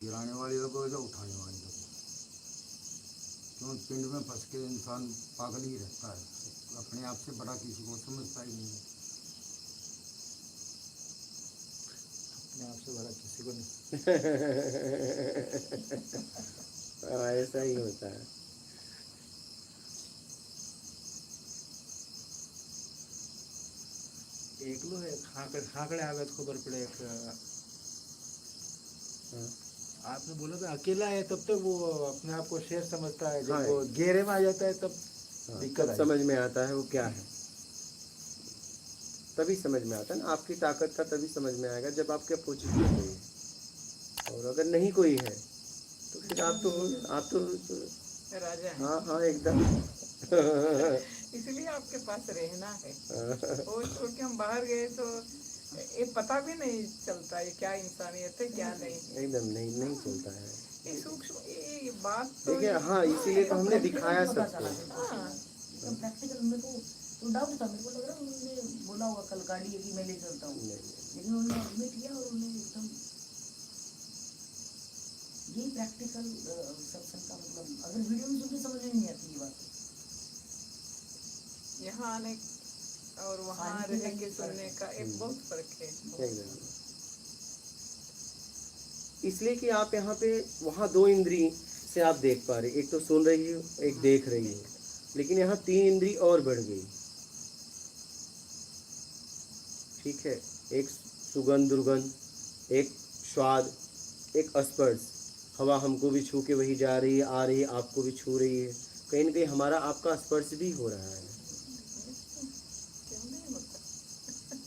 गिराने वाली लगो या उठाने वाली लगो, क्यों पिंड में फंस के इंसान पागल ही रहता है, अपने आप से बड़ा किसी को समझता ही नहीं है। अपने आप से बड़ा किसी को नहीं। ऐसा ही होता है। एक लो है खाकड़े आगे खबर पड़े एक आपने बोला था अकेला है तब तक वो अपने आप को शेर समझता है, जब वो घेरे में आ जाता है तब दिक्कत समझ में आता है वो क्या है, तभी समझ में आता है ना। आपकी ताकत का तभी समझ में आएगा जब आपके अपोजिट में कोई है, और अगर नहीं कोई है तो फिर आप तो राजा है। हाँ एकदम। इसलिए आपके पास रहना है। वो छोड़ के हम बाहर गए तो ये पता भी नहीं चलता है क्या इंसानियत है क्या नहीं, एकदम नहीं चलता है ये सूक्ष्म ये बात तो देखिए। हाँ, इसीलिए तो हमने दिखाया सबको। प्रैक्टिकल मेरे को तो डाउट था, मेरे को लग रहा है उन्होंने बोला होगा कल गाड़ी है कि मैं ले चलता हूँ, लेकिन उन्होंने एडमिट किया और उन्होंने एकदम यही प्रैक्टिकल सत्संग का मतलब। अगर वीडियो में सुन के समझ में नहीं आती ये बात, यहाँ आने और वहाँ रह के सुनने का एक बहुत फर्क है। इसलिए कि आप यहाँ पे वहाँ 2 इंद्री से आप देख पा रहे, एक तो सुन रही हो एक देख रही हो, लेकिन यहाँ 3 इंद्री और बढ़ गई। ठीक है, एक सुगंध दुर्गंध, एक स्वाद, एक स्पर्श। हवा हमको भी छू के वही जा रही है, आ रही है, आपको भी छू रही है, कहीं ना कहीं हमारा आपका स्पर्श भी हो रहा है।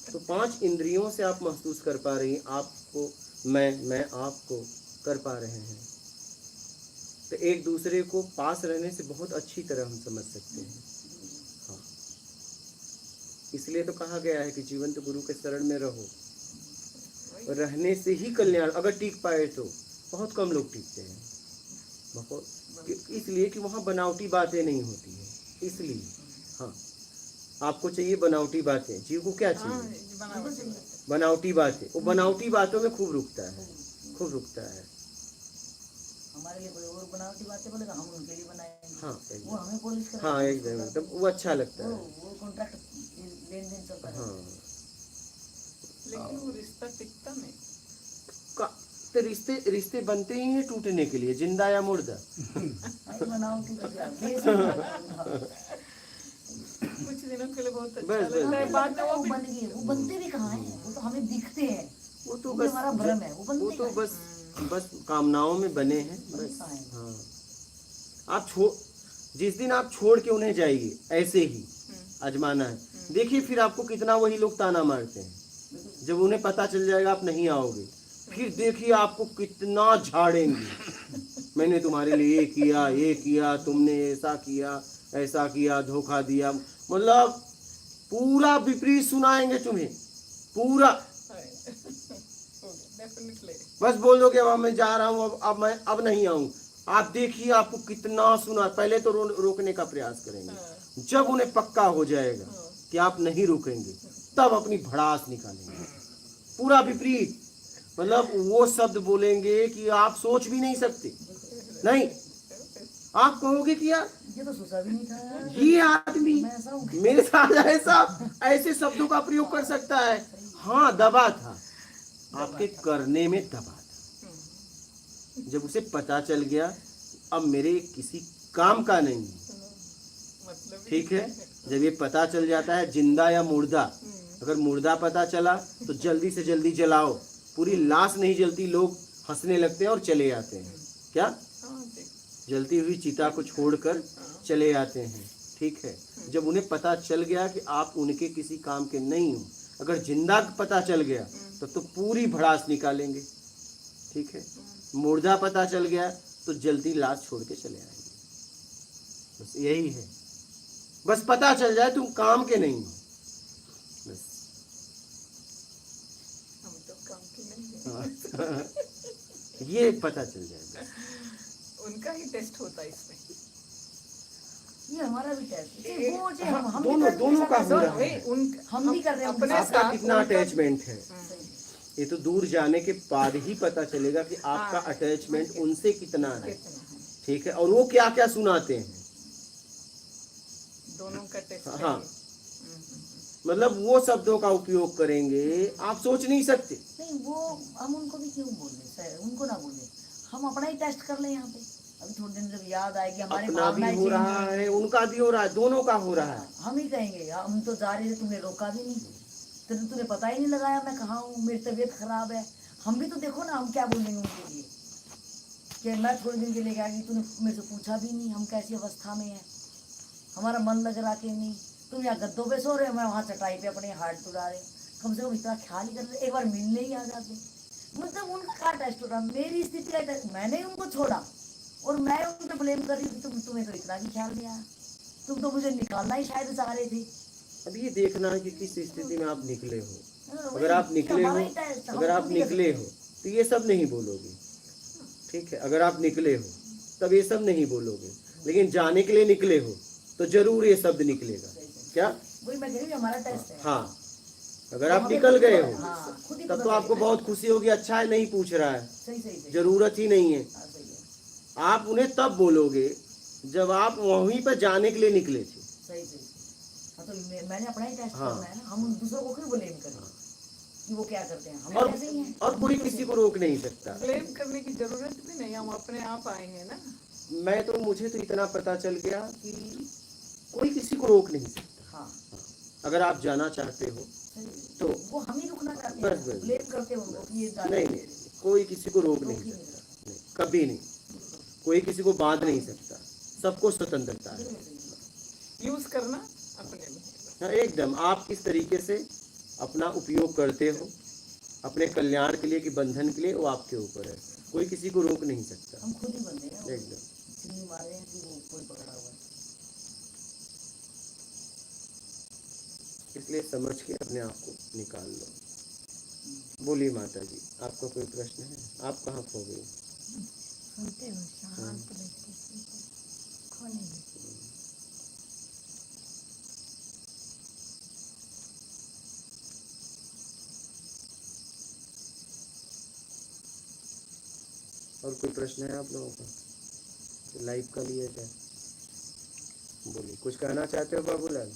तो 5 इंद्रियों से आप महसूस कर पा रही हैं, आपको मैं आपको कर पा रहे हैं। तो एक दूसरे को पास रहने से बहुत अच्छी तरह हम समझ सकते हैं। हाँ, इसलिए तो कहा गया है कि जीवंत गुरु के शरण में रहो, रहने से ही कल्याण। अगर टिक पाए तो, बहुत कम लोग टिकते हैं, बहुत, इसलिए कि वहाँ बनावटी बातें नहीं होती है। इसलिए हाँ, आपको चाहिए बनावटी बातें, जीव को क्या चाहिए? बनावटी बातें। वो बनावटी बातों में खूब रुकता है, खूब रुकता है। हमारे लिए कोई और बनावटी बातें बोलेगा, हम उनके लिए बनाएंगे। हाँ, वो हमें पॉलिश कर, हाँ एकदम, तब वो अच्छा लगता है। वो कॉन्ट्रैक्ट लेन देन चलता है। हाँ, लेकिन वो रिश्ता टिकता नहीं। तो रिश्ते बनते ही हैं टूटने के लिए, जिंदा या मुर्दा। बनावटी कुछ दिनों के लिए बहुत अच्छा बस, लगता है, बाद में वो बन गए, वो बनते भी कहाँ हैं, वो तो हमें दिखते हैं। वो तो बस हमारा भ्रम है, वो तो बस कामनाओं में बने हैं बस। हाँ, आप जिस दिन आप छोड़ के उन्हें जाइए, ऐसे ही आजमाना है, देखिए फिर आपको कितना वही लोग ताना मारते हैं। जब उन्हें पता चल जाएगा आप नहीं आओगे, फिर देखिए आपको कितना झाड़ेंगे। मैंने तुम्हारे लिए ये किया, तुमने ऐसा किया, धोखा दिया, मतलब पूरा विपरीत सुनाएंगे तुम्हें, पूरा। बस बोल दो कि अब मैं जा रहा हूँ, अब नहीं आऊँ। आप देखिए आपको कितना सुना। पहले तो रोकने का प्रयास करेंगे, जब उन्हें पक्का हो जाएगा कि आप नहीं रुकेंगे, तब अपनी भड़ास निकालेंगे, पूरा विपरीत। मतलब वो शब्द बोलेंगे कि आप सोच भी नहीं सकते। नहीं, आप कहोगे कि यार ये तो सोचा भी नहीं था यार, ये आदमी मेरे साथ ऐसे शब्दों का प्रयोग कर सकता है। हाँ, दबा था, आपके करने में दबा था। जब उसे पता चल गया अब मेरे किसी काम का नहीं, ठीक है। जब ये पता चल जाता है जिंदा या मुर्दा, अगर मुर्दा पता चला तो जल्दी से जल्दी जलाओ, पूरी लाश नहीं जलती, लोग हंसने लगते हैं और चले जाते हैं। क्या जलती हुई चिता को छोड़कर चले जाते हैं, ठीक है। जब उन्हें पता चल गया कि आप उनके किसी काम के नहीं हो, अगर जिंदा पता चल गया तो पूरी भड़ास निकालेंगे, ठीक है। मुर्दा पता चल गया तो जल्दी लाश छोड़ के चले आएंगे। बस यही है, बस पता चल जाए तुम काम के नहीं हो, बस। हम तो काम के नहीं हाँ। ये पता चल जाए, बस। उनका ही टेस्ट होता है इसमें। ये हमारा भी टेस्ट है, वो जो हम दोनों का हो रहा है। हम भी कर रहे हैं, अपने आपका कितना अटैचमेंट है। ये तो दूर जाने के बाद ही पता चलेगा कि आपका हाँ, अटैचमेंट उनसे कितना है, कितना है ठीक है, और वो क्या क्या सुनाते हैं। दोनों का टेस्ट हाँ, मतलब वो शब्दों का उपयोग करेंगे आप सोच नहीं सकते। नहीं वो हम उनको भी क्यों बोले सर, उनको ना बोले, हम अपना ही टेस्ट कर ले यहाँ पे। अभी थोड़े दिन जब याद आएगी हमारी अपना भी भावनाएं हो change रहा होंगी। है, उनका भी हो रहा है, दोनों का हो रहा है। हम ही कहेंगे हम तो जा रहे थे, तुमने रोका भी नहीं, तूने पता ही नहीं लगाया मैं कहाँ हूँ, मेरी तबीयत खराब है। हम भी तो देखो ना, हम क्या बोलेंगे उनके लिए कि मैं थोड़े दिन के लिए गया, तूने मेरे से पूछा भी नहीं हम कैसी अवस्था में है, हमारा मन लग रहा कि नहीं, तुम यहाँ गद्दों पे सो रहे हो, मैं वहाँ चटाई पे अपने हाथ टुरा रहे, कम से कम इतना ख्याल ही कर रहे, एक बार मिलने ही आ जाते। मतलब उनका टेस्ट हो रहा, मेरी स्थिति का टेस्ट, मैंने ही उनको छोड़ा और मैं उन पर ब्लेम कर रही थी, तुम्हें तो इतना भी ख्याल नहीं आया, तुम तो मुझे निकालना ही शायद चाह रहे थे। अब ये देखना है कि किस स्थिति में आप निकले हो। वही, अगर आप निकले हमारा हो, ही टेस्ट, हम अगर आप खुद ही कर निकले सकते हो हैं। तो ये सब नहीं बोलोगे, ठीक है। अगर आप निकले हो तब ये सब नहीं बोलोगे, लेकिन जाने के लिए निकले हो तो जरूर ये शब्द निकलेगा। क्या? वही मैं कह रही हूँ, हमारा टेस्ट है। हाँ, अगर तो आप हमें निकल खुद गए को- हो हाँ, खुद ही तब पता तो आपको लगेगा। बहुत खुशी होगी, अच्छा है नहीं पूछ रहा है, सही सही सही, जरूरत ही नहीं है। हाँ, सही है, आप उन्हें तब बोलोगे जब आप वहीं पर जाने के लिए निकले थे। सही सही। हाँ तो मैंने अपना ही टेस्ट हाँ। करना है ना, हम उन दूसरों को क्यों ब्लेम करें कि वो क्या करते हैं, हम और ऐसे ही हैं। और कोई किसी को रोक नहीं सकता। ब्लेम करने की जरूरत भी नहीं, हम अपने आप आए हैं ना। मुझे तो इतना पता चल गया कि कोई किसी को रोक नहीं सकता। हाँ अगर आप जाना चाहते हो सही है। तो वो हम ही रुकना चाहते बस, हैं, बस। ब्लेम करते हैं उनको कि ये ज्यादा नहीं नहीं, कोई किसी को रोक नहीं रोक ही नहीं सकता, सकता। नहीं, कभी नहीं। कोई किसी को बांध नहीं सकता, सबको स्वतंत्रता है। बिल्कुल सही है। यूज करना अपने में। हाँ, एकदम। आप किस तरीके से अपना उपयोग करते हो अपने कल्याण के लिए कि बंधन के लिए, वो आपके ऊपर है, कोई किसी को रोक नहीं सकता। हम खुद ही बंदे हैं, एकदम। चिल्ली मारे हैं कि वो कोई पकड़ा हुआ है। इसलिए समझ के अपने आप को निकाल लो। बोलिए माता जी, आपका कोई प्रश्न है? आप कहाँ खो गई? सुनते हो शांत बैठते खो नहीं गए। और कोई प्रश्न है आप लोगों का? लाइव का लिया जाए। बोलिए, कुछ कहना चाहते हो बाबूलाल?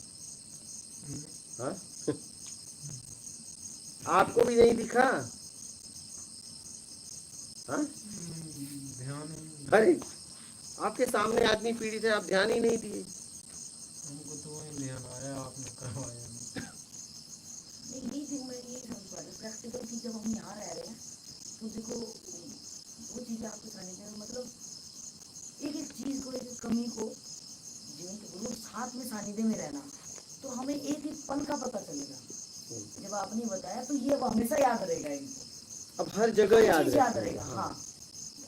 हाँ? आपको भी नहीं दिखा? हाँ? अरे आपके सामने आदमी पीड़ित है, आप ध्यान ही नहीं दिए। हमको तो वही ध्यान आया, आपने करवाया नहीं। नहीं यही थी, मैं यही समझ पा रही प्रैक्टिकल की, जब हम यहाँ रह रहे हैं तो देखो वो चीज़ें आपके सानिध्य में, मतलब एक एक चीज़ को, एक एक कमी को, जीवन के गुरु साथ में सानिध्य में रहना, तो हमें एक एक पल का पता चलेगा। जब आपने बताया तो ये अब हमेशा याद रहेगा इनको, अब हर जगह याद चीज़ याद रखें। रहेगा। हाँ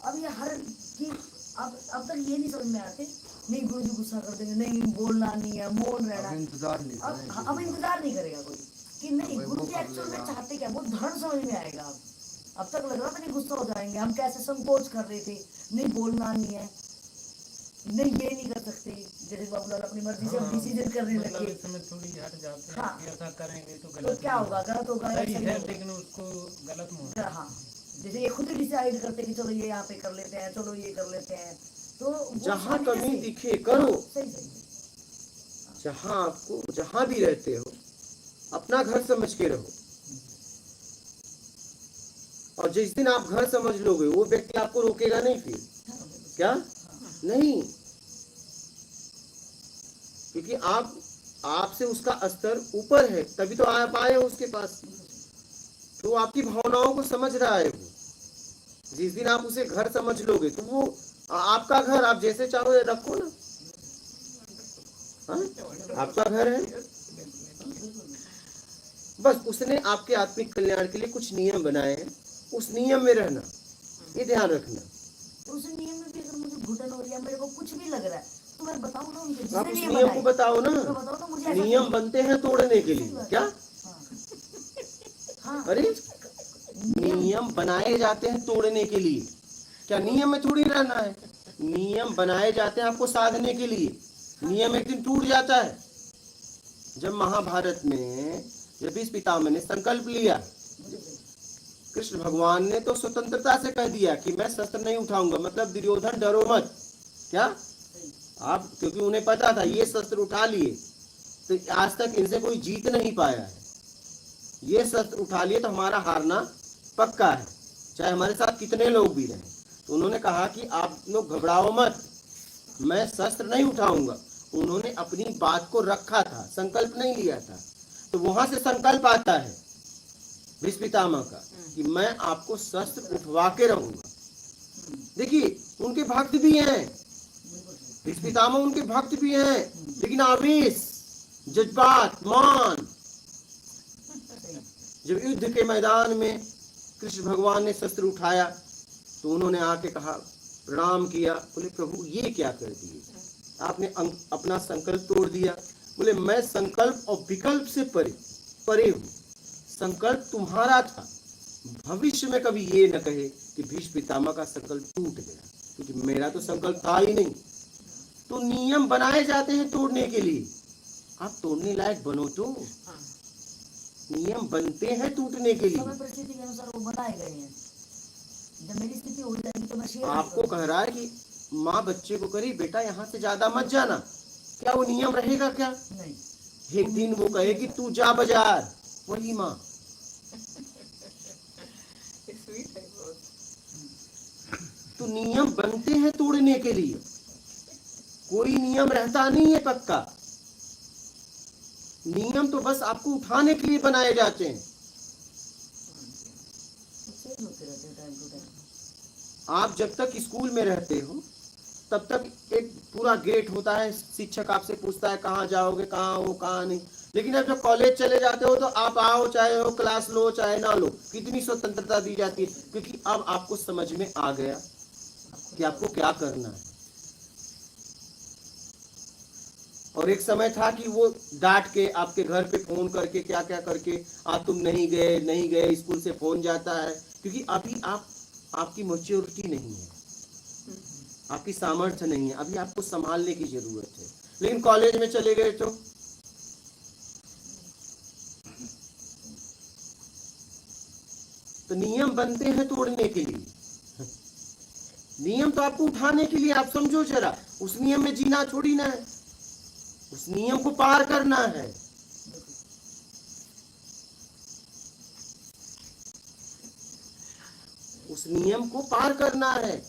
अब ये हर चीज, अब तक ये नहीं समझ में आते, नहीं गुरु जी गुस्सा कर देंगे, नहीं बोलना नहीं है, मौन रहना अब है। इंतजार नहीं अब करें अब इंतजार नहीं करेगा कोई कि नहीं वही गुरु वो जी कर एक्चुअल में लेगा। चाहते क्या, वो धर्म समझ में आएगा। अब तक लग रहा था नहीं गुस्सा हो जाएंगे, हम कैसे संकोच कर रहे थे, नहीं बोलना नहीं है, नहीं ये नहीं कर सकते, जैसे बाबूलाल अपनी मर्जी से हम डिसीजन करने मतलब लगे, इस समय थोड़ी हट जाते हैं हाँ। कि ऐसा करेंगे तो तो गलत क्या होगा, गलत होगा या सही सही है, होगा। लेकिन उसको गलत में हाँ जैसे ये खुद ही डिसाइड करते कि चलो ये यहाँ पे कर लेते हैं, चलो ये कर लेते हैं, तो वो जहाँ सानिध्य कमी से- दिखे करो। सही सही जहाँ आपको, जहाँ भी रहते हो, अपना घर समझ के रहो। और जिस दिन आप घर समझ लोगे, वो व्यक्ति आपको रोकेगा नहीं फिर। क्या? नहीं, क्योंकि आपसे उसका स्तर ऊपर है, तभी तो आप आए हो उसके पास। तो आपकी भावनाओं को समझ रहा है वो। जिस दिन आप उसे घर समझ लोगे तो वो आपका घर, आप जैसे चाहो रखो ना। हाँ? आपका घर है, बस उसने आपके आत्मिक कल्याण के लिए कुछ नियम बनाए हैं, उस नियम में रहना, ये ध्यान रखना। तो उस नियम में भी अगर मुझे घुटन हो रही है, मेरे को कुछ भी लग रहा है, तो मैं बताऊँ ना उनके आप जिसने उस नियम नियम को बनाए, बताओ ना। तो बताओ ना मुझे ऐसा नियम क्यों? बनते हैं तोड़ने के लिए। क्या? हाँ अरे नियम बनाए जाते हैं तोड़ने के लिए। क्या नियम में थोड़ी रहना है? नियम बनाए जाते हैं आपको साधने के लिए। नियम एक दिन टूट जाता है। जब महाभारत में जब इस पितामह ने संकल्प लिया कृष्ण भगवान ने तो स्वतंत्रता से कह दिया कि मैं शस्त्र नहीं उठाऊंगा, मतलब दुर्योधन डरो मत। क्या आप, क्योंकि उन्हें पता था ये शस्त्र उठा लिए तो आज तक इनसे कोई जीत नहीं पाया है, ये शस्त्र उठा लिए तो हमारा हारना पक्का है, चाहे हमारे साथ कितने लोग भी रहें। तो उन्होंने कहा कि आप लोग घबराओ मत, मैं शस्त्र नहीं उठाऊंगा। उन्होंने अपनी बात को रखा था, संकल्प नहीं लिया था। तो वहां से संकल्प आता है भीष्म पितामह का कि मैं आपको शस्त्र उठवा के रहूंगा। देखिए उनके भक्त भी हैं, भीष्म पितामह उनके भक्त भी हैं, लेकिन आवेश, जज्बात, मान, जब युद्ध के मैदान में कृष्ण भगवान ने शस्त्र उठाया तो उन्होंने आके कहा, प्रणाम किया, बोले प्रभु ये क्या कर दिए आपने, अपना संकल्प तोड़ दिया। बोले मैं संकल्प और विकल्प से परे हूँ, संकल्प तुम्हारा था, भविष्य में कभी ये न कहे कि भीष्म पितामह का संकल्प टूट गया, क्योंकि मेरा तो संकल्प था ही नहीं। तो नियम बनाए जाते हैं तोड़ने के लिए, आप तोड़ने लायक बनो तो, नियम बनते हैं टूटने के लिए। समय परिस्थिति के अनुसार वो बनाए गए हैं। जब मेरी स्थिति हो जाएगी तो मैं शेयर आपको कह रहा है कि माँ बच्चे को करी बेटा यहाँ से ज्यादा मत जाना, क्या वो नियम रहेगा क्या? नहीं, एक दिन वो कहे कि तू जा बाजार, वही माँ। स्वीट है बहुत। तो नियम बनते हैं तोड़ने के लिए, कोई नियम रहता नहीं है पक्का, नियम तो बस आपको उठाने के लिए बनाए जाते हैं। चेंज होते रहते हैं टाइम टू टाइम। आप जब तक स्कूल में रहते हो तब तक एक पूरा गेट होता है, शिक्षक आपसे पूछता है कहाँ जाओगे, कहाँ हो, कहाँ नहीं। लेकिन अब जब कॉलेज चले जाते हो तो आप आओ, चाहे हो क्लास लो चाहे ना लो, कितनी स्वतंत्रता दी जाती है, क्योंकि अब आपको समझ में आ गया कि आपको क्या करना है। और एक समय था कि वो डांट के आपके घर पे फोन करके क्या क्या करके, आज तुम नहीं गए, स्कूल से फोन जाता है, क्योंकि अभी आपकी मैच्योरिटी नहीं है, आपकी सामर्थ्य नहीं है, अभी आपको संभालने की जरूरत है। लेकिन कॉलेज में चले गए तो नियम बनते हैं तोड़ने के लिए, नियम तो आपको उठाने के लिए। आप समझो जरा, उस नियम में जीना छोड़ी ना है, उस नियम को पार करना है। उस नियम को पार करना है।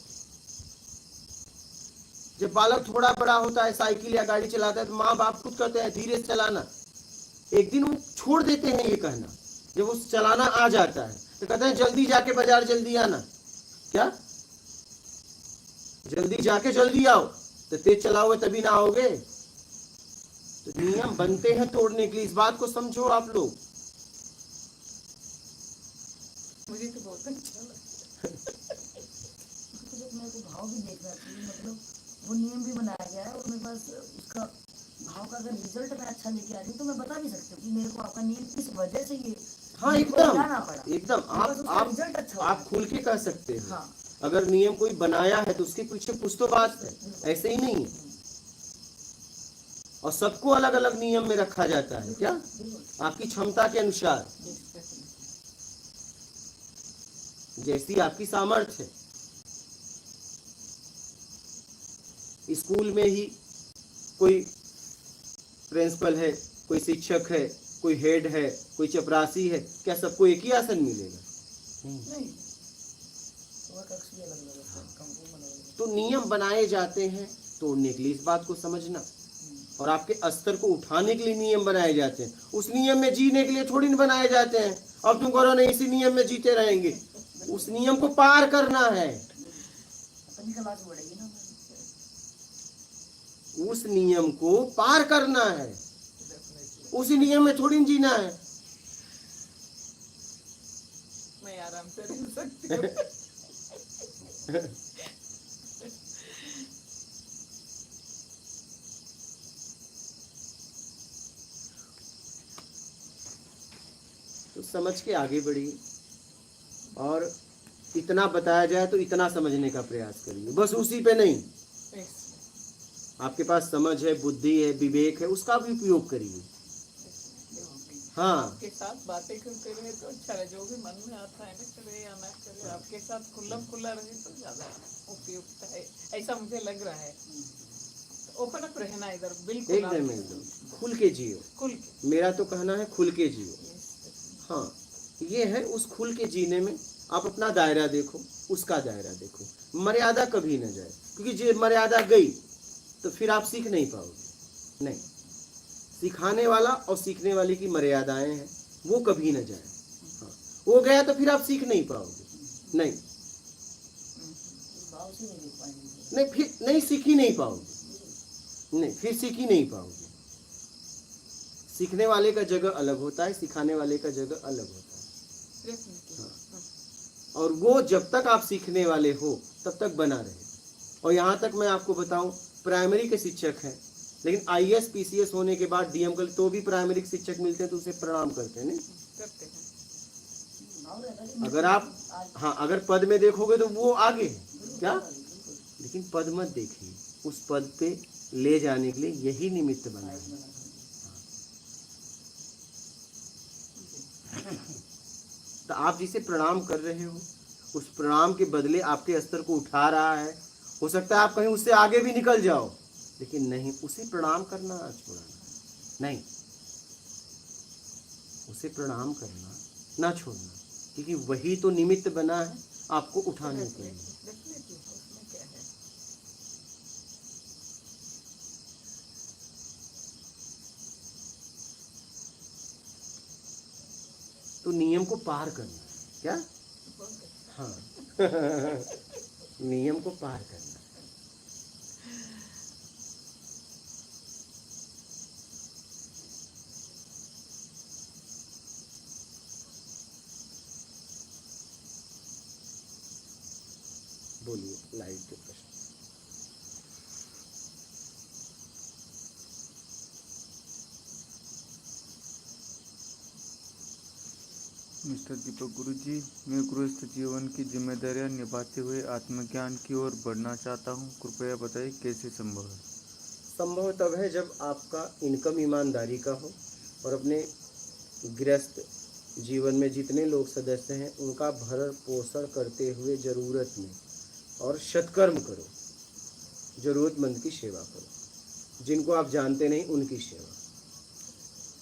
जब बालक थोड़ा बड़ा होता है, साइकिल या गाड़ी चलाता है, तो माँ बाप खुद कहते हैं धीरे से चलाना। एक दिन वो छोड़ देते हैं ये कहना, जब वो चलाना आ जाता है तो कहते हैं जल्दी जाके बाजार जल्दी आना। क्या जल्दी जाके जल्दी आओ, तो तेज चलाओगे तभी ना आओगे। तो नियम बनते हैं तोड़ने के लिए, इस बात को समझो आप लोग। मुझे तो बहुत अच्छा लगा। मेरे को भाव भी देखना चाहिए, मतलब वो नियम भी बनाया गया है और मेरे पास उसका भाव का अगर रिजल्ट मैं अच्छा लेके आ रही हूँ तो मैं बता भी सकती हूँ कि मेरे को आपका नियम किस वजह से ये हाँ जाना एकदम पड़ा। एकदम, रिजल्ट अच्छा आप खुल के कह सकते हैं। हाँ। अगर नियम कोई बनाया है तो उसके पीछे कुछ तो बात है, ऐसे ही नहीं है। और सबको अलग अलग नियम में रखा जाता है, क्या आपकी क्षमता के अनुसार, जैसी आपकी सामर्थ्य है। स्कूल में ही कोई प्रिंसिपल है, कोई शिक्षक है, कोई हेड है, कोई चपरासी है, क्या सबको एक ही आसन मिलेगा? नहीं, वो कक्ष भी अलग-अलग है, कंपनी अलग-अलग है। तो नियम बनाए जाते हैं तोड़ने के लिए, इस बात को समझना। और आपके स्तर को उठाने के लिए नियम बनाए जाते हैं, उस नियम में जीने के लिए थोड़ी न बनाए जाते हैं। अब तुम करो नहीं इसी नियम में जीते रहेंगे, उस नियम को पार करना है। अपनी क्लास बढ़ेगी ना, उस नियम को पार करना है, उसी नियम में थोड़ी न जीना है। मैं आराम से रह सकती हूँ। तो समझ के आगे बढ़िए, और इतना बताया जाए तो इतना समझने का प्रयास करिए, बस उसी पे नहीं। आपके पास समझ है, बुद्धि है, विवेक है, उसका भी उपयोग करिए। हाँ आपके साथ बातें करते रहे तो अच्छा रहे, जो भी मन में आता है ना करे या ना करे, आपके साथ खुला रहे तो ज्यादा उपयुक्त है, ऐसा मुझे लग रहा है। ओपन अप रहना इधर बिल्कुल, एकदम एकदम खुल के जियो। खुल के। मेरा तो कहना है खुल के जियो। हाँ ये है, उस खुल के जीने में आप अपना दायरा देखो, उसका दायरा देखो, मर्यादा कभी न जाए, क्योंकि जो मर्यादा गई तो फिर आप सीख नहीं पाओगे। नहीं, सिखाने वाला और सीखने वाले की मर्यादाएं हैं, वो कभी न जाए। हाँ वो गया तो फिर आप सीख नहीं पाओगे। नहीं भाव से नहीं देख पाएंगे। नहीं, फिर नहीं सीख ही नहीं पाओगे। नहीं, फिर सीख ही नहीं पाओगे। सीखने वाले का जगह अलग होता है, सिखाने वाले का जगह अलग होता है। हाँ। और वो जब तक आप सीखने वाले हो तब तक बना रहे। और यहाँ तक मैं आपको बताऊं, प्राइमरी के शिक्षक हैं, लेकिन आईएएस पीसीएस होने के बाद डीएम कर तो भी प्राइमरी शिक्षक मिलते हैं तो उसे प्रणाम करते हैं। नहीं करते हैं। भाव रहता है कि अगर आप, हाँ अगर पद में देखोगे तो वो आगे है क्या, लेकिन पद मत देखिए, उस पद पे ले जाने के लिए यही निमित्त बना है। तो आप जिसे प्रणाम कर रहे हो, उस प्रणाम के बदले आपके स्तर को उठा रहा है। हो सकता है आप कहीं उससे आगे भी निकल जाओ, लेकिन नहीं, उसे प्रणाम करना छोड़ना नहीं, उसे प्रणाम करना ना छोड़ना, क्योंकि वही तो निमित्त बना है आपको उठाने के लिए। डेफिनेटली उसमें क्या है। तो नियम को पार करना है क्या, हाँ नियम को पार करना। बोलिए लाइव के प्रश्न। मिस्टर दीपक गुरुजी, मैं गृहस्थ जीवन की जिम्मेदारियां निभाते हुए आत्मज्ञान की ओर बढ़ना चाहता हूं, कृपया बताइए कैसे संभव है। संभव तब है जब आपका इनकम ईमानदारी का हो और अपने गृहस्थ जीवन में जितने लोग सदस्य हैं उनका भरण पोषण करते हुए ज़रूरत में और सत्कर्म करो, ज़रूरतमंद की सेवा करो, जिनको आप जानते नहीं उनकी सेवा,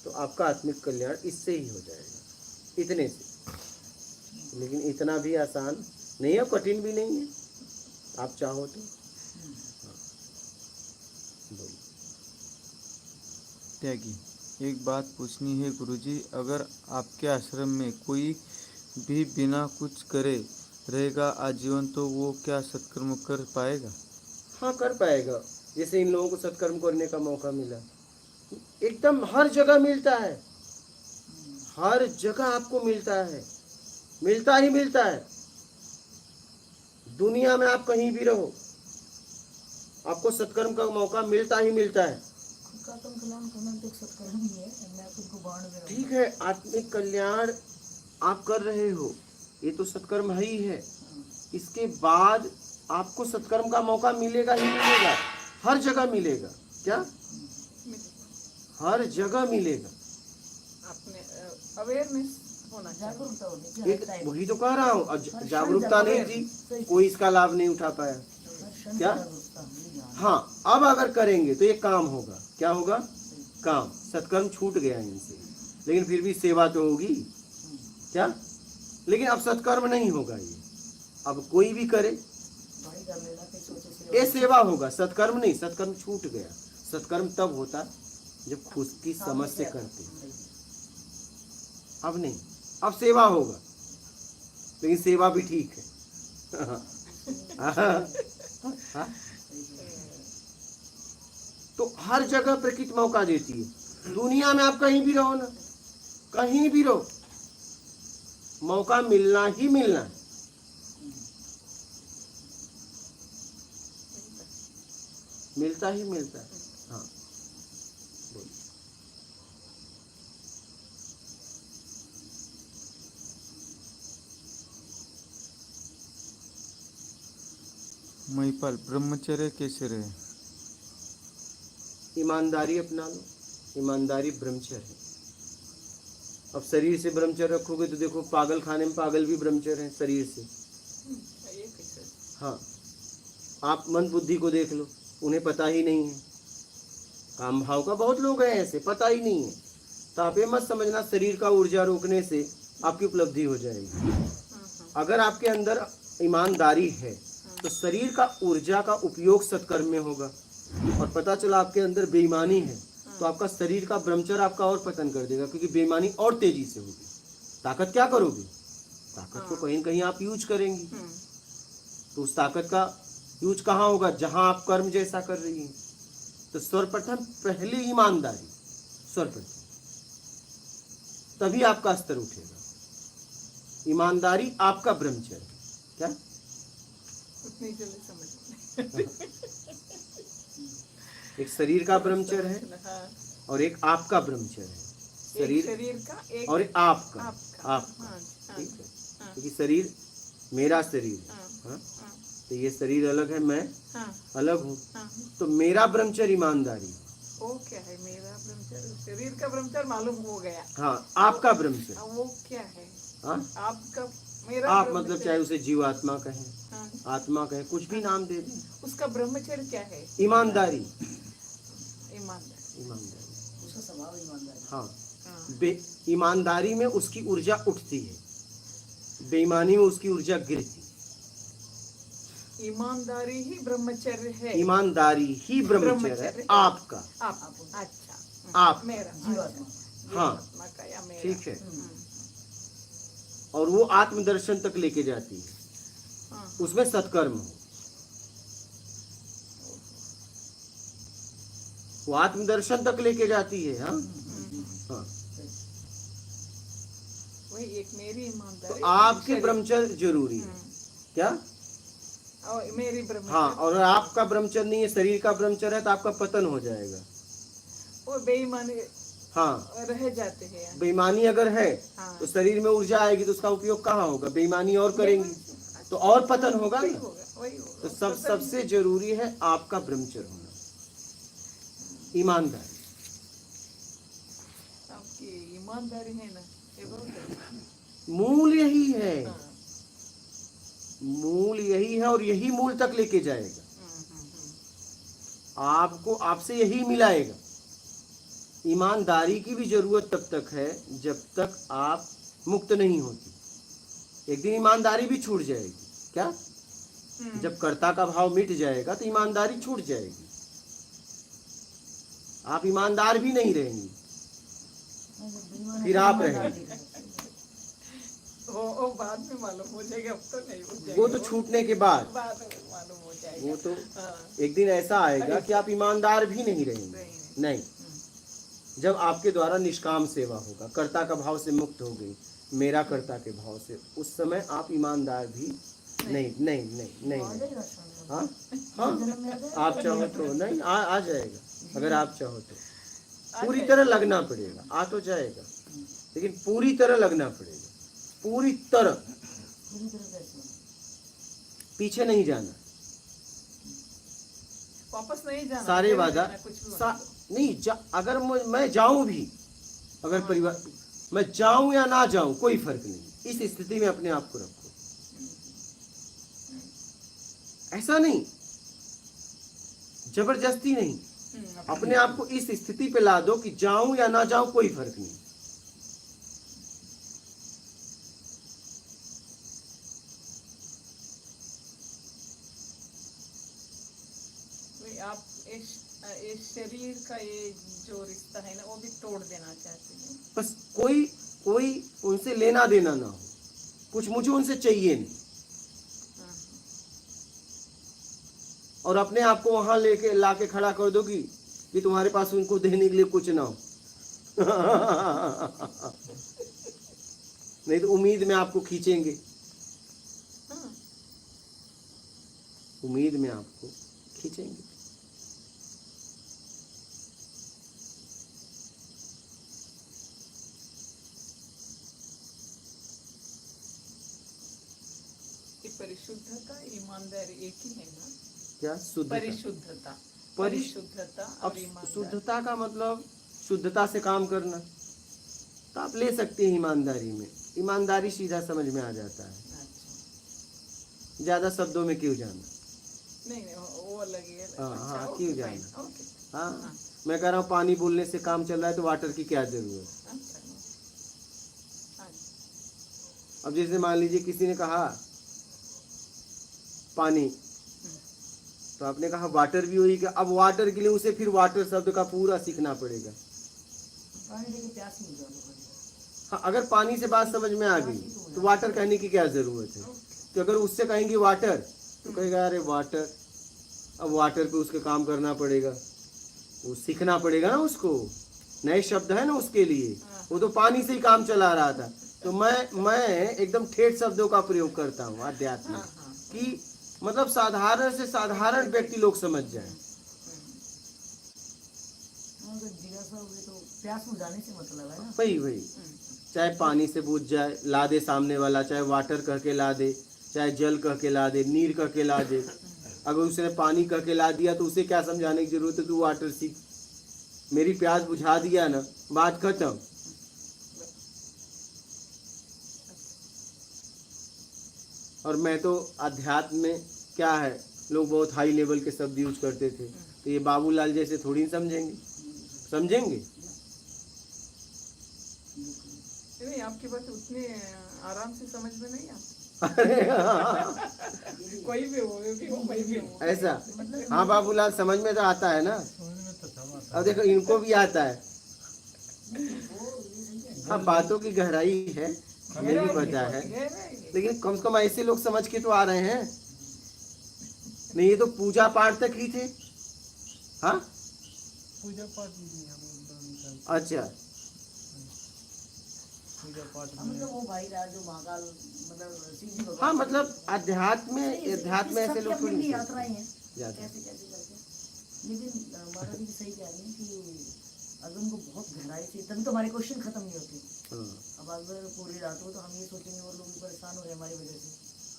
तो आपका आत्मिक कल्याण इससे ही हो जाएगा, इतने से। लेकिन इतना भी आसान नहीं है, कठिन भी नहीं है, आप चाहो तो। बोलिए। त्यागी, एक बात पूछनी है गुरुजी, अगर आपके आश्रम में कोई भी बिना कुछ करे रहेगा आजीवन, तो वो क्या सत्कर्म कर पाएगा। हाँ कर पाएगा, जैसे इन लोगों को सत्कर्म करने का मौका मिला, एकदम हर जगह मिलता है, हर जगह आपको मिलता है, मिलता ही मिलता है। दुनिया में आप कहीं भी रहो, आपको सत्कर्म का मौका मिलता ही मिलता है। खुद का आत्म कल्याण करना तो एक सत्कर्म ही है, मैं खुद को बांध दे रहा हूँ। ठीक है, आत्मिक कल्याण आप कर रहे हो, ये तो सत्कर्म है ही है। इसके बाद आपको सत्कर्म का मौका मिलेगा ही मिलेगा, हर जगह मिलेगा। क्या हर जगह मिलेगा। अपने अवेयरनेस होना चाहिए। जागरूकता होनी एक चाहिए। वही तो कह रहा हूँ, जागरूकता नहीं थी, कोई इसका लाभ नहीं उठा पाया। क्या? हाँ, अब अगर करेंगे तो ये काम होगा। क्या होगा? काम। सत्कर्म छूट गया इनसे, लेकिन फिर भी सेवा तो होगी। क्या? लेकिन अब सत्कर्म नहीं होगा ये, अब कोई भी करे ये सेवा होगा, सत्कर्म नहीं। सत्कर्म छूट गया। सत्कर्म तब होता जब खुद की समझ से करते, अब नहीं, अब सेवा होगा, लेकिन सेवा भी ठीक है। तो हर जगह प्रकृति मौका देती है। दुनिया में आप कहीं भी रहो ना, कहीं भी रहो, मौका मिलना ही मिलना है। मिलता ही मिलता है। हाँ बोलिए। महिपाल, ब्रह्मचर्य कैसे रहे। ईमानदारी अपना लो, ईमानदारी ब्रह्मचर्य है। अब शरीर से ब्रह्मचर्य रखोगे तो देखो पागल खाने में पागल भी ब्रह्मचर्य है शरीर से। ये कैसे? हाँ, आप मन बुद्धि को देख लो, उन्हें पता ही नहीं है। काम भाव का बहुत लोग हैं ऐसे, पता ही नहीं है। तो आप ये मत समझना शरीर का ऊर्जा रोकने से आपकी उपलब्धि हो जाएगी। अगर आपके अंदर ईमानदारी है तो शरीर का ऊर्जा का उपयोग सत्कर्म में होगा। और पता चला आपके अंदर बेईमानी है तो आपका शरीर का ब्रह्मचर्य आपका और पतन कर देगा, क्योंकि बेईमानी और तेजी से होगी। ताकत क्या करोगे? ताकत को कहीं न कहीं आप यूज करेंगी। तो उस ताकत का यूज कहाँ होगा? जहां आप कर्म जैसा कर रही हैं। तो सर्वप्रथम पहले ईमानदारी, सर्वप्रथम, तभी आपका स्तर उठेगा। ईमानदारी आपका ब्रह्मचर्य। क्या? उतनी जल्दी समझ में एक शरीर का ब्रह्मचर्य है हाँ, और एक आपका ब्रह्मचर्य है। एक शरीर का एक और एक आपका। आपका। आपका, हाँ, ठीक है। हाँ, क्योंकि शरीर मेरा शरीर है। हाँ, हाँ? हाँ, तो ये शरीर अलग है, मैं हाँ, अलग हूँ। हाँ। तो मेरा ब्रह्मचर्य ईमानदारी। वो क्या है? मेरा ब्रह्मचर्य, शरीर का ब्रह्मचर्य मालूम हो गया। हाँ, आपका ब्रह्मचर्य। अब वो क्या है? हाँ? आपका, मेरा आप मतलब ब्रह्मचर्य। चाहे उसे जीवात्मा कहें, हाँ, आत्मा कहें, कुछ भी नाम दे दें। उसका ब्रह्मचर्य क्या है? ईमानदारी। ईमानदारी। ईमानदारी। उसका स्वभाव ईमानदारी। हाँ, हाँ, ईमानदारी में उसकी ऊर्जा उठती है, बेईमानी में उसकी ऊर्जा गिरती है। ईमानदारी ही ब्रह्मचर्य है। ईमानदारी ही ब्रह्मचर्य है आपका। आप, अच्छा, आप। मेरा जीवात्मा। हाँ, जीवात्मा का या मेरा। ठीक है। हम्म, और वो आत्मदर्शन तक लेके जाती है, हाँ, उसमें सत्कर्म हो। वो आत्मदर्शन तक लेके जाती है। हाँ, हाँ। वही एक मेरी ईमानदारी। तो आपके शरीर। ब्रह्मचर्य जरूरी है। क्या? और मेरी ब्रह्मचर्य। हाँ, और आपका ब्रह्मचर्य नहीं है, शरीर का ब्रह्मचर्य है, तो आपका पतन हो जाएगा। वो बेईमानी हाँ, रह जाते हैं। बेईमानी अगर है हाँ। तो शरीर में ऊर्जा आएगी तो उसका उपयोग कहाँ होगा? बेईमानी और करेंगी तो और पतन होगा वही ना। होगा, वही होगा। तो सबसे जरूरी है आपका ब्रह्मचर्य होना, ईमानदारी। आपकी ईमानदारी है ना, ये बहुत है। मूल यही है, हाँ, मूल यही है और यही मूल तक लेके जाएगा। आपको आपसे यही मिलाएगा। ईमानदारी की भी जरूरत तब तक है जब तक आप मुक्त नहीं होती। एक दिन ईमानदारी भी छूट जाएगी। क्या? जब कर्ता का भाव मिट जाएगा तो ईमानदारी छूट जाएगी, आप ईमानदार भी नहीं रहेंगी, फिर आप रहेंगे। वो बाद में मालूम हो जाएगा, अब तो नहीं हो जाएगा। वो तो छूटने के बाद, बाद में मालूम हो जाएगा। वो तो हाँ, एक दिन ऐसा आएगा कि आप ईमानदार भी नहीं रहेंगे। नहीं, जब आपके द्वारा निष्काम सेवा होगा, कर्ता का भाव से मुक्त हो गई, मेरा कर्ता के भाव से, उस समय आप ईमानदार भी नहीं नहीं नहीं नहीं, नहीं। हाँ हाँ, आप चाहो तो नहीं आ जाएगा। अगर आप चाहो तो पूरी तरह लगना पड़ेगा, आ तो जाएगा, लेकिन पूरी तरह लगना पड़ेगा, पूरी तरह, पीछे नहीं जाना, वापस नहीं जाना। सारे फिर वादा जाना, कुछ भी नहीं अगर मैं जाऊं भी, अगर परिवार मैं जाऊं या ना जाऊं कोई फर्क नहीं, इस स्थिति में अपने आप को रखो। ऐसा नहीं, जबरदस्ती नहीं, अपने आप को इस स्थिति पे ला दो कि जाऊं या ना जाऊं कोई फर्क नहीं। आप इस शरीर का ये जो रिश्ता है ना, वो भी तोड़ देना चाहते हैं। बस कोई उनसे लेना देना ना हो, कुछ मुझे उनसे चाहिए नहीं, और अपने आप को वहां लेके लाके खड़ा कर दो कि तुम्हारे पास उनको देने के लिए कुछ ना हो। नहीं तो उम्मीद में आपको खींचेंगे, हाँ, उम्मीद में आपको खींचेंगे। ये परिशुद्धता, ईमानदारी एक ही है ना? क्या? शुद्धता। परिशुद्धता, परिशुद्धता अब और ईमानदारी। शुद्धता का मतलब शुद्धता से काम करना। तो आप ले सकते हैं ईमानदारी में। ईमानदारी सीधा समझ में आ जाता है, अच्छा ज्यादा शब्दों में क्यों जाना। नहीं नहीं वो अलग ही है। हाँ, अच्छा, हाँ, ओके, क्यों फाइन, जाना। ओके, हाँ, मैं कह रहा हूँ पानी बोलने से काम चल रहा है तो वाटर की क्या जरूरत। अच्छा हाँ अब जैसे मान लीजिए किसी ने कहा पानी, तो आपने कहा वाटर भी वही का। अब वाटर के लिए उसे फिर वाटर शब्द का पूरा सीखना पड़ेगा। पानी देके प्यास नहीं बुझाना पड़ेगा। हाँ, अगर पानी से बात समझ में आ गई तो वाटर कहने की क्या जरूरत है। तो अगर उससे कहेंगे वाटर तो कहेगा अरे वाटर, अब वाटर पे उसके काम करना पड़ेगा, वो सीखना पड़ेगा ना उसको, नए शब्द है ना उसके लिए। वो तो पानी से ही काम चला रहा था। तो मैं एकदम ठेठ शब्दों का प्रयोग करता हूँ अध्यात्म में, कि मतलब साधारण से साधारण व्यक्ति लोग समझ जाए। अगर जिज्ञासा होगी तो प्यास बुझाने से मतलब है ना। वही चाहे पानी से बूझ जाए, ला दे सामने वाला, चाहे वाटर कह के ला दे, चाहे जल कह के ला दे, नीर कह के ला दे। अगर उसने पानी कह के ला दिया तो उसे क्या समझाने की जरूरत है, तू वाटर सीख। मेरी प्यास बुझा दिया ना, बात खत्म। और मैं तो अध्यात्म में क्या है, लोग बहुत हाई लेवल के शब्द यूज करते थे, तो ये बाबूलाल जैसे थोड़ी समझेंगे। नहीं आपकी बात उतने आराम से समझ में नहीं आता। अरे हाँ, कोई भी हो कोई भी हो ऐसा। हाँ बाबूलाल, समझ में तो आता है ना। समझ में तो सब आता अब देखो इनको भी आता है। हाँ, बातों की गहराई है, हमें भी पता है, लेकिन कम से कम ऐसे लोग समझ के तो आ रहे हैं। नहीं, ये तो पूजा पाठ तक ही थे। हाँ, पूजा पाठ भी हम करते। अच्छा। पूजा पाठ हम में तो वो भाई राज जो महाकाल मतलब शिव जी भगवान। हाँ, मतलब अध्यात्म में ऐसे लोग थोड़ी अपनी यात्राएं हैं जाते हैं। कैसे करके। लेकिन माता जी भी सही कह रही हैं कि अगर उनको बहुत गहराई से, तभी तो हमारे क्वेश्चन खत्म नहीं होते। हाँ, अब अगर पूरी रात हो तो हम ये सोचेंगे और लोग भी परेशान हो रहे हैं हमारी वजह से,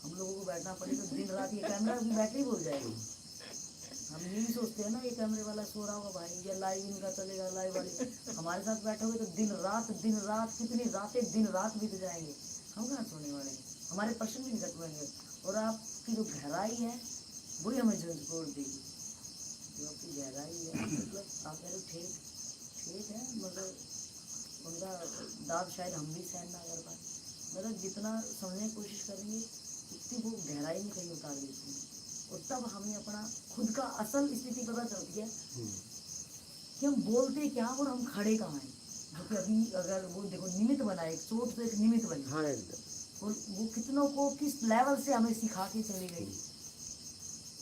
हम लोगों को बैठना पड़ेगा तो दिन रात ये कैमरा की बैटरी बोल जाएगी। हम ये भी सोचते हैं ना ये कैमरे वाला सो रहा होगा भाई, या लाइव इनका चलेगा, लाइव वाले हमारे साथ बैठोगे तो दिन रात कितनी रातें दिन रात बीत जाएंगे, हम कहाँ सोने वाले हैं, हमारे प्रश्न भी नहीं खत्म होंगे। और आपकी जो गहराई है वही हमें झंझोड़ देगी। जो आपकी गहराई है मतलब आप कह रहे हो ठीक है, मतलब उनका दाब शायद हम भी सहन ना कर पाए। मतलब जितना समझने की कोशिश करेंगे उतनी वो गहराई में कहीं उतार देती है। और तब हमें अपना खुद का असल स्थिति पता चलती है कि हम बोलते क्या और हम खड़े कहाँ हैं। जो कि अभी अगर वो देखो निमित्त बना, एक चोट तो एक निमित्त बनी, हाँ एकदम। और वो कितनों को किस लेवल से हमें सिखा के चली गई।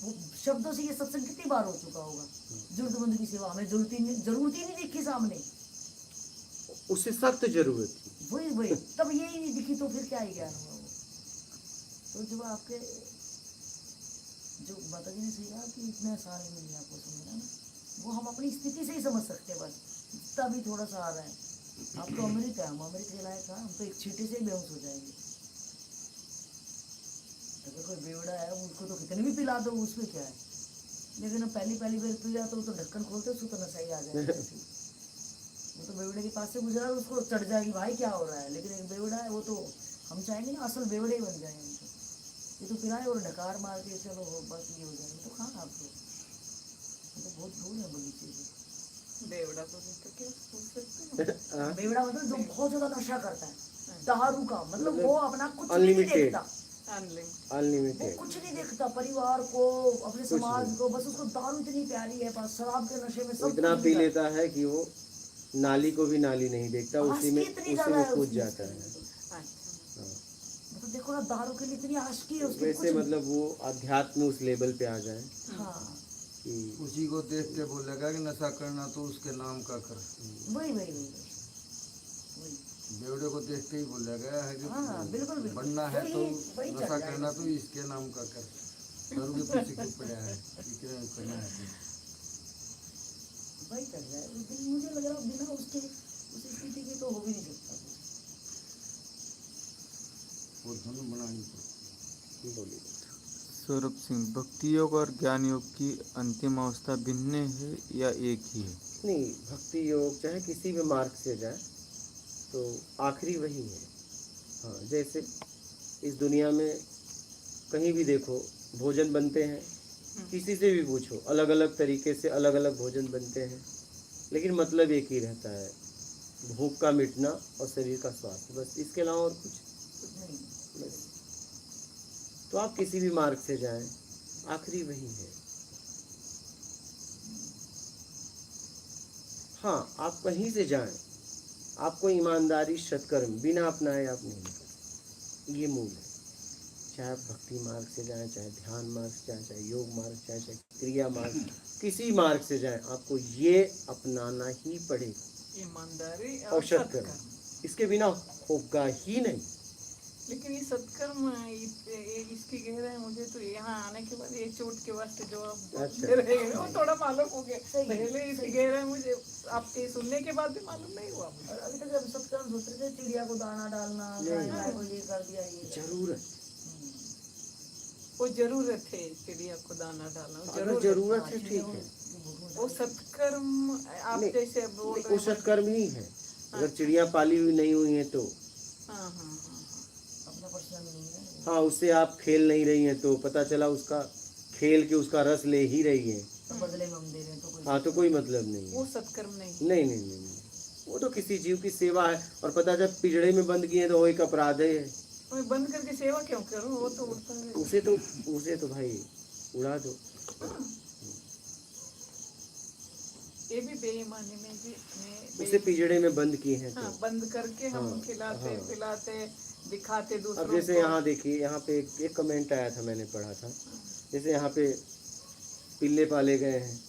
वो शब्दों से ये सत्संग कितनी बार हो चुका होगा। जरूरतमंद की सेवा हमें जरूरत ही नहीं दिखी सामने, उससे सख्त जरूरत थी। वही तब यही नहीं दिखी तो फिर क्या ही ज्ञान हुआ वो। तो जब आपके जो माता जी ने सही कहा कि इतने सारे मिले आपको समझना ना, वो हम अपनी स्थिति से ही समझ सकते हैं। बस जितना भी थोड़ा सा आ रहा है, आप तो अमृत है, हम अमृत के लायक था, हम तो एक छींटे से ही बेहोश हो जाएंगे। अगर कोई बेवड़ा है उसको तो कितने भी पिला दो उसमें क्या है, लेकिन अब पहली बार पिया तो ढक्कन खोलते उसको तो नशा ही आ जाएगा। वो तो बेवड़े के पास से गुजरा उसको चढ़ जाएगी भाई क्या हो रहा है, लेकिन एक बेवड़ा है वो तो हम चाहेंगे ना असल बेवड़े ही बन जाएंगे। ये तो पिलाए और ढकार मार के चलो हो बस ये हो जाएगा, तो कहाँ आप लोग तो बहुत दूर है बगीचे से। बेवड़ा तो नहीं तो क्या पूछ सकते हैं। बेवड़ा मतलब जो बहुत ज्यादा नशा करता है, दारू का मतलब वो अपना कुछ नहीं Unlimited। देखता, अनलिमिटेड वो अनलिमिटेड। कुछ नहीं देखता, परिवार को अपने समाज को, बस उसको दारू इतनी प्यारी है, बस शराब के नशे में वो सब इतना कुछ पी मिला है। लेता है कि वो नाली को भी नाली नहीं देखता, उसी में आशिकी इतनी ज्यादा है कूद उसकी। जाता है। अच्छा मतलब देखो ना दारू के लिए इतनी आशिकी है उसकी, वैसे कुछ मतलब वो अध्यात्म उस लेवल पे आ जाए हाँ कि उसी को देख के बोलेगा कि नशा करना तो उसके नाम का कर। वही बेवड़े को देख के ही बोलेगा है कि हाँ, बिल्कुल, बिल्कुल। बनना है तो वही चल नशा जाएगा। करना तो इसके नाम का कर। दारू के पीछे क्यों पड़ा है कि क्या करना है तो। वही चल रहा है। लेकिन मुझे लग रहा है बिना उसके उस स्थिति के तो हो भी नहीं सकता कुछ। और धुन बनानी पड़ती बोलिए। सौरभ सिंह, भक्ति योग और ज्ञान योग की अंतिम अवस्था भिन्न है या एक ही है? नहीं, भक्ति योग चाहे किसी भी मार्ग से जाए, तो आखिरी वही है। हाँ, जैसे इस दुनिया में कहीं भी देखो भोजन बनते हैं, किसी से भी पूछो अलग अलग तरीके से अलग अलग भोजन बनते हैं, लेकिन मतलब एक ही रहता है, भूख का मिटना और शरीर का स्वास्थ्य, बस इसके अलावा और कुछ बस। तो आप किसी भी मार्ग से जाएं, आखिरी वही है। हाँ, आप कहीं से जाएं, आपको ईमानदारी सत्कर्म बिना अपनाए आप नहीं निकल सकते, ये मूल है। चाहे आप भक्ति मार्ग से जाएं, चाहे ध्यान मार्ग से जाएं, चाहे योग मार्ग से जाएं, चाहे क्रिया मार्ग, किसी मार्ग से जाएं, आपको ये अपनाना ही पड़ेगा, ईमानदारी और सत्कर्म, इसके बिना होगा ही नहीं। लेकिन ये सत्कर्म इसकी गहराई मुझे तो यहाँ आने के बाद ये चोट के वास्ते जो आप अच्छा। बोलते रहे वो थोड़ा मालूम हो गया। पहले इसकी गहराई मुझे आपके सुनने के बाद भी मालूम नहीं हुआ मुझे। और अभी तक जब सत्कर्म सोच रहे थे, चिड़िया को दाना डालना, गाय को ये कर दिया, ये जरूरत, वो जरूरत है, चिड़िया को दाना डालना अगर जरूरत है ठीक है, वो सत्कर्म आप नहीं, जैसे बोल वो रहे हैं। सत्कर्म ही है। अगर चिड़िया पाली हुई नहीं हुई है तो, हाँ हाँ हाँ अपना पर्सनल नहीं है। हाँ, उससे आप खेल नहीं रही हैं तो पता चला उसका खेल के उसका रस ले ही रही है, तो बदले में हम दे रहे हैं तो कोई हाँ, तो कोई मतलब नहीं है। वो सत्कर्म नहीं। नहीं नहीं नहीं नहीं, वो तो किसी जीव की सेवा है, और पता जब पिंजड़े में बंद किए तो वो एक अपराध है। मैं बंद करके सेवा क्यों करूं, वो तो उड़ता है। उसे तो भाई उड़ा दो। ये भी बेईमानी में जी उसे पिंजड़े में बंद किए हैं हाँ, तो। बंद करके हम हाँ, खिलाते हाँ। पिलाते दिखाते दूसरों अब जैसे को। यहाँ देखिए, यहाँ पे एक कमेंट आया था, मैंने पढ़ा था, जैसे यहाँ पे पिल्ले पाले गए हैं,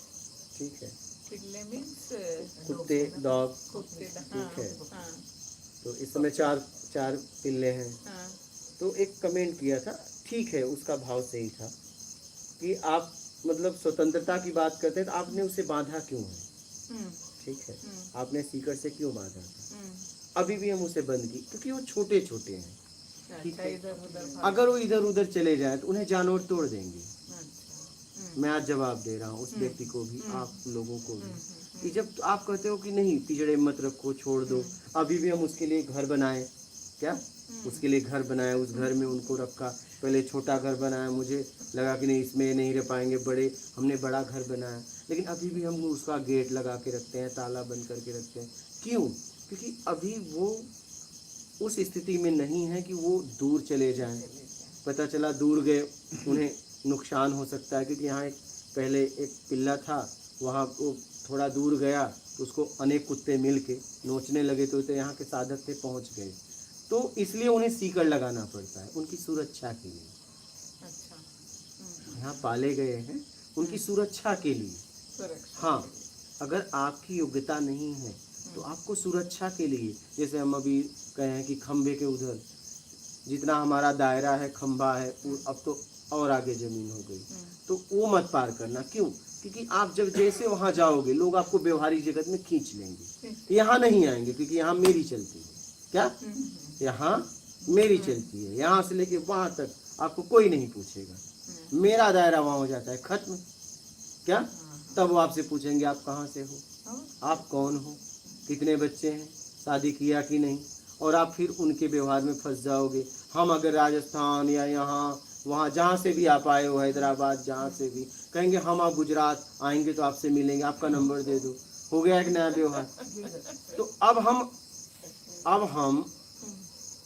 ठीक है, पिल्ले मीन्स कुत्ते, डॉग, कुत्ते। हाँ, ठीक है, हाँ, तो इस समय चार पिल्ले हैं। हाँ, तो एक कमेंट किया था, ठीक है, उसका भाव सही था कि आप मतलब स्वतंत्रता की बात करते हैं तो आपने उसे बांधा क्यों है, हम्म, ठीक है, आपने सीकर से क्यों बांधा था। हम्म, अभी भी हम उसे बंद की क्योंकि वो छोटे छोटे हैं, अच्छा इधर उधर अगर वो इधर उधर चले जाए तो उन्हें जानवर तोड़ देंगे। अच्छा, मैं आज जवाब दे रहा हूँ उस व्यक्ति को भी, आप लोगों को भी, कि जब आप कहते हो कि नहीं पिंजड़े में मत रखो, छोड़ दो, अभी भी हम उसके लिए घर बनाए, क्या उसके लिए घर बनाया, उस घर में उनको रखा, पहले छोटा घर बनाया, मुझे लगा कि नहीं इसमें नहीं रह पाएंगे, बड़े हमने बड़ा घर बनाया, लेकिन अभी भी हम उसका गेट लगा के रखते हैं, ताला बंद करके रखते हैं। क्यों? क्योंकि अभी वो उस स्थिति में नहीं है कि वो दूर चले जाएं। पता चला दूर गए उन्हें नुकसान हो सकता है, क्योंकि यहाँ एक पहले एक पिल्ला था, वहाँ वो थोड़ा दूर गया तो उसको अनेक कुत्ते मिल के नोचने लगे, तो यहाँ के साधक थे पहुँच गए, तो इसलिए उन्हें सीकर लगाना पड़ता है उनकी सुरक्षा के लिए। अच्छा, यहाँ पाले गए हैं उनकी सुरक्षा के लिए। सुरक्षा। हाँ, अगर आपकी योग्यता नहीं है तो आपको सुरक्षा के लिए, जैसे हम अभी कहे हैं कि खंबे के उधर जितना हमारा दायरा है, खंबा है, अब तो और आगे जमीन हो गई, तो वो मत पार करना। क्यों? क्योंकि आप जब जैसे वहाँ जाओगे लोग आपको व्यवहारिक जगत में खींच लेंगे, यहाँ नहीं आएंगे, क्योंकि यहाँ मेरी चलती है। क्या? यहाँ मेरी चलती है, यहाँ से लेके वहाँ तक आपको कोई नहीं पूछेगा, मेरा दायरा वहाँ हो जाता है खत्म। क्या? तब वो आपसे पूछेंगे आप कहाँ से हो, आप कौन हो, कितने बच्चे हैं, शादी किया कि नहीं, और आप फिर उनके व्यवहार में फंस जाओगे। हम अगर राजस्थान या यहाँ वहाँ जहाँ से भी आप आए हो, हैदराबाद जहाँ से भी, कहेंगे हम आप गुजरात आएंगे तो आपसे मिलेंगे, आपका नंबर दे दो, हो गया एक नया व्यवहार। तो अब हम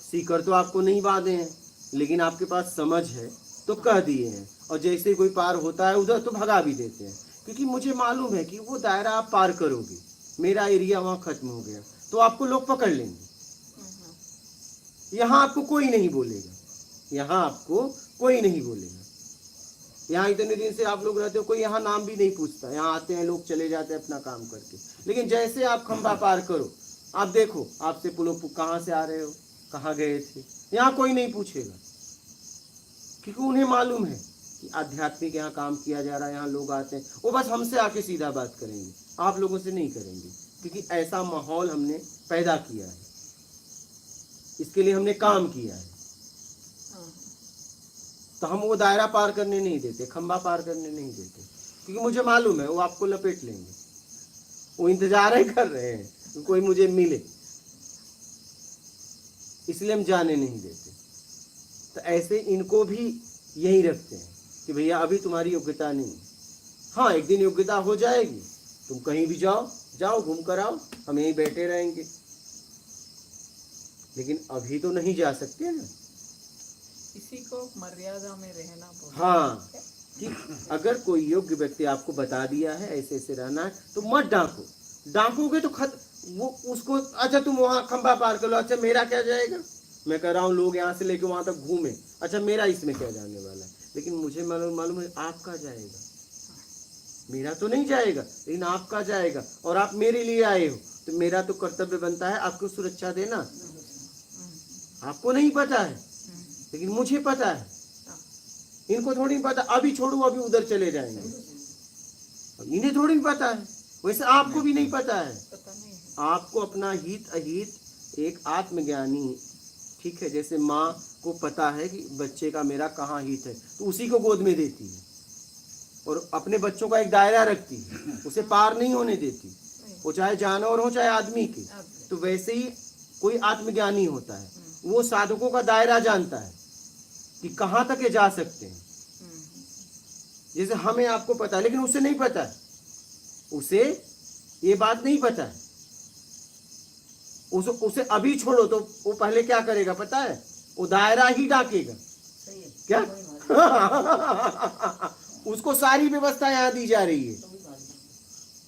सीकर तो आपको नहीं बांधे हैं, लेकिन आपके पास समझ है तो कह दिए हैं, और जैसे ही कोई पार होता है उधर तो भगा भी देते हैं, क्योंकि मुझे मालूम है कि वो दायरा आप पार करोगे, मेरा एरिया वहाँ खत्म हो गया, तो आपको लोग पकड़ लेंगे। यहाँ आपको कोई नहीं बोलेगा, यहाँ आपको कोई नहीं बोलेगा। यहाँ इतने दिन से आप लोग रहते हो, कोई यहाँ नाम भी नहीं पूछता, यहाँ आते हैं लोग चले जाते हैं अपना काम करके। लेकिन जैसे आप खंबा पार करो, आप देखो आपसे पुलो कहाँ से आ रहे हो, कहाँ गए थे, यहाँ कोई नहीं पूछेगा, क्योंकि उन्हें मालूम है कि आध्यात्मिक यहाँ काम किया जा रहा है, यहाँ लोग आते हैं, वो बस हमसे आके सीधा बात करेंगे, आप लोगों से नहीं करेंगे, क्योंकि ऐसा माहौल हमने पैदा किया है, इसके लिए हमने काम किया है। तो हम वो दायरा पार करने नहीं देते, खंबा पार करने नहीं देते, क्योंकि मुझे मालूम है वो आपको लपेट लेंगे, वो इंतजार ही कर रहे हैं कि कोई मुझे मिले। इसलिए हम जाने नहीं देते। तो ऐसे इनको भी यही रखते हैं कि भैया अभी तुम्हारी योग्यता नहीं, हाँ एक दिन योग्यता हो जाएगी, तुम कहीं भी जाओ जाओ घूम कर आओ, हम यहीं बैठे रहेंगे। लेकिन अभी तो नहीं जा सकते ना। इसी को मर्यादा में रहना बोलते हाँ हैं। कि अगर कोई योग्य व्यक्ति आपको बता दिया है ऐसे ऐसे रहना है तो मत डांको, डांकोगे तो वो उसको, अच्छा तुम वहाँ खंबा पार कर लो, अच्छा मेरा क्या जाएगा, मैं कह रहा हूँ लोग यहाँ से लेके वहां तक घूमे, अच्छा मेरा इसमें क्या जाने वाला है, लेकिन मुझे मालूम है आपका जाएगा, मेरा तो नहीं जाएगा लेकिन आपका जाएगा, और आप मेरे लिए आए हो तो मेरा तो कर्तव्य बनता है आपको सुरक्षा देना। आपको नहीं पता है लेकिन मुझे पता है, इनको थोड़ी पता, अभी छोड़ू अभी उधर चले जाएंगे, इन्हें थोड़ी पता है, वैसे आपको भी नहीं पता है। पता नहीं है। आपको अपना हित अहित एक आत्मज्ञानी, ठीक है, जैसे माँ को पता है कि बच्चे का मेरा कहाँ हित है तो उसी को गोद में देती है और अपने बच्चों का एक दायरा रखती है, उसे पार नहीं होने देती, वो चाहे जानवर हो चाहे आदमी की। तो वैसे ही कोई आत्मज्ञानी होता है, वो साधकों का दायरा जानता है कि कहाँ तक ये जा सकते हैं। जैसे हमें आपको पता है लेकिन उसे नहीं पता है, उसे ये बात नहीं पता है, उसे अभी छोड़ो तो वो पहले क्या करेगा पता है, वो दायरा ही डाकेगा। क्या उसको सारी व्यवस्था यहाँ दी जा रही है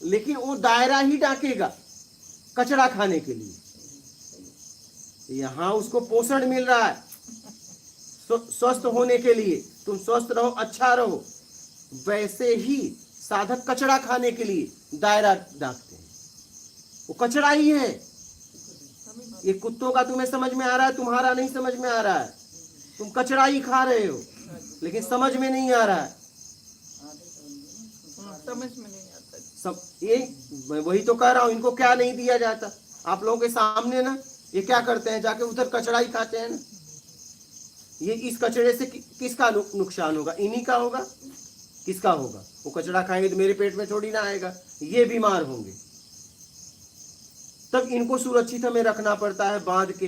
लेकिन वो दायरा ही डाकेगा कचरा खाने के लिए। यहाँ उसको पोषण मिल रहा है स्वस्थ होने के लिए, तुम स्वस्थ रहो अच्छा रहो, वैसे ही साधक कचरा खाने के लिए दायरा डाकते हैं, वो कचरा ही है। ये कुत्तों का तुम्हें समझ में आ रहा है, तुम्हारा नहीं समझ में आ रहा है, तुम कचरा ही खा रहे हो लेकिन समझ में नहीं आ रहा है। समझ में नहीं आता। सब ये मैं वही तो कह रहा हूँ, इनको क्या नहीं दिया जाता आप लोगों के सामने ना, ये क्या करते हैं जाके उधर कचरा ही खाते हैं ना। ये इस कचरे से किसका नुकसान होगा, इन्हीं का होगा, किसका होगा, वो कचरा खाएंगे तो मेरे पेट में थोड़ी ना आएगा, ये बीमार होंगे। तब इनको सुरक्षित हमें रखना पड़ता है बांध के।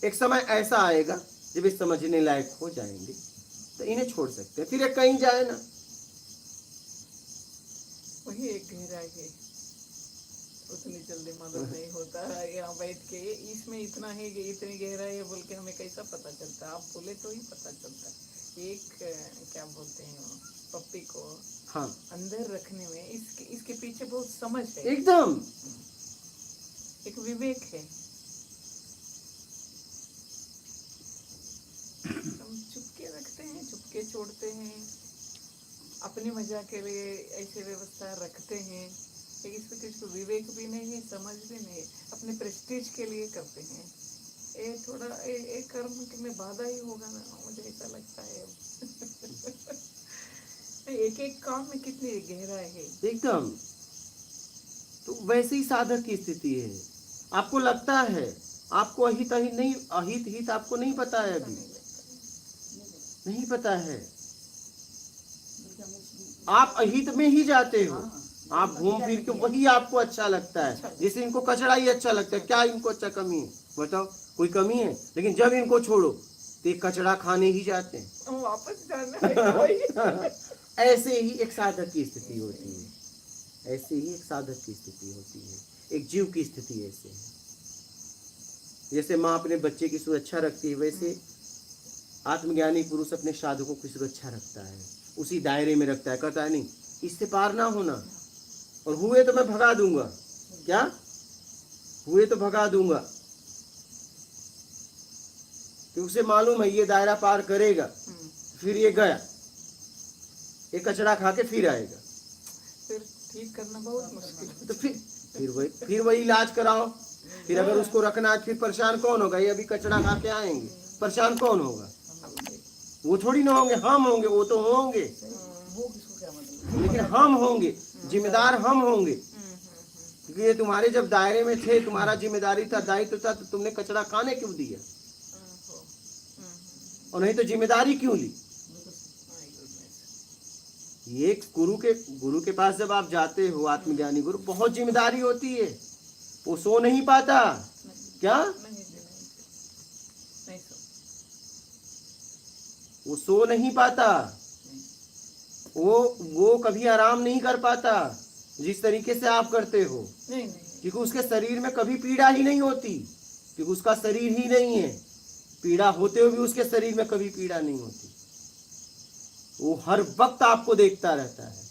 एक समय ऐसा आएगा जब ये समझने लायक हो जाएंगे तो इन्हें छोड़ सकते हैं, फिर ये कहीं जाए ना। वही एक गहराई है, उतनी जल्दी मालूम नहीं होता है यहाँ बैठ के, इसमें इतना है कि इतनी गहराई है बोल के हमें कैसा पता चलता, आप बोले तो ही पता चलता है। एक क्या बोलते हैं पप्पी को हाँ अंदर रखने में इसके पीछे बहुत समझ है, एकदम एक विवेक है। हम चुपके रखते हैं, चुपके छोड़ते हैं, अपनी मजा के लिए ऐसे व्यवस्था रखते हैं, लेकिन इसमें किसी विवेक भी नहीं है, समझ भी नहीं है, अपने प्रेस्टीज के लिए करते हैं। ये थोड़ा एक कर्म में बाधा ही होगा ना, मुझे ऐसा लगता है। एक एक काम में कितनी गहराई है एकदम। तो वैसे ही साधक की स्थिति है। आपको लगता है आपको अहित अहित नहीं, अहित हित आपको नहीं पता है, अभी नहीं पता है, आप अहित में ही जाते हो, आप घूम फिर के वही आपको अच्छा लगता है। जैसे इनको कचरा ही अच्छा लगता है, क्या इनको अच्छा कमी है बताओ, कोई कमी है? लेकिन जब इनको छोड़ो तो ये कचरा खाने ही जाते हैं, वापस जाना है। ऐसे ही एक साधक की स्थिति होती है, ऐसे ही एक साधक की स्थिति होती है, एक जीव की स्थिति ऐसे है। जैसे माँ अपने बच्चे की सुरक्षा रखती है, वैसे आत्मज्ञानी पुरुष अपने साधकों की सुरक्षा रखता है, उसी दायरे में रखता है, कहता है नहीं इससे पार ना होना, और हुए तो मैं भगा दूंगा, क्या हुए तो भगा दूंगा, तो उसे मालूम है ये दायरा पार करेगा, फिर ये गया, ये कचरा खा के फिर आएगा, फिर ठीक करना बहुत मुश्किल है। तो फिर वही इलाज कराओ। फिर अगर उसको रखना है फिर परेशान कौन होगा, ये अभी कचरा खा के आएंगे, परेशान कौन होगा, वो थोड़ी ना होंगे, हम होंगे, वो तो होंगे लेकिन हम होंगे, जिम्मेदार हम होंगे, क्योंकि ये तुम्हारे जब दायरे में थे, तुम्हारा जिम्मेदारी था, दायित्व था, तो तुमने कचरा खाने क्यों दिया, और नहीं तो जिम्मेदारी क्यों ली। ये गुरु के पास जब आप जाते हो, आत्मज्ञानी गुरु, बहुत जिम्मेदारी होती है, वो सो नहीं पाता, क्या वो सो नहीं पाता, वो कभी आराम नहीं कर पाता जिस तरीके से आप करते हो, नहीं क्योंकि उसके शरीर में कभी पीड़ा ही नहीं होती, क्योंकि उसका शरीर ही नहीं है। पीड़ा होते हुए भी उसके शरीर में कभी पीड़ा नहीं होती। वो हर वक्त आपको देखता रहता है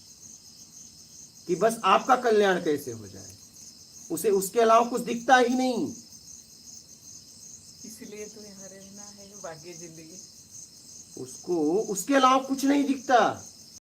कि बस आपका कल्याण कैसे हो जाए, उसे उसके अलावा कुछ दिखता ही नहीं। इसलिए तो यहाँ रहना है, भाग्य जिंदगी। उसको उसके अलावा कुछ नहीं दिखता।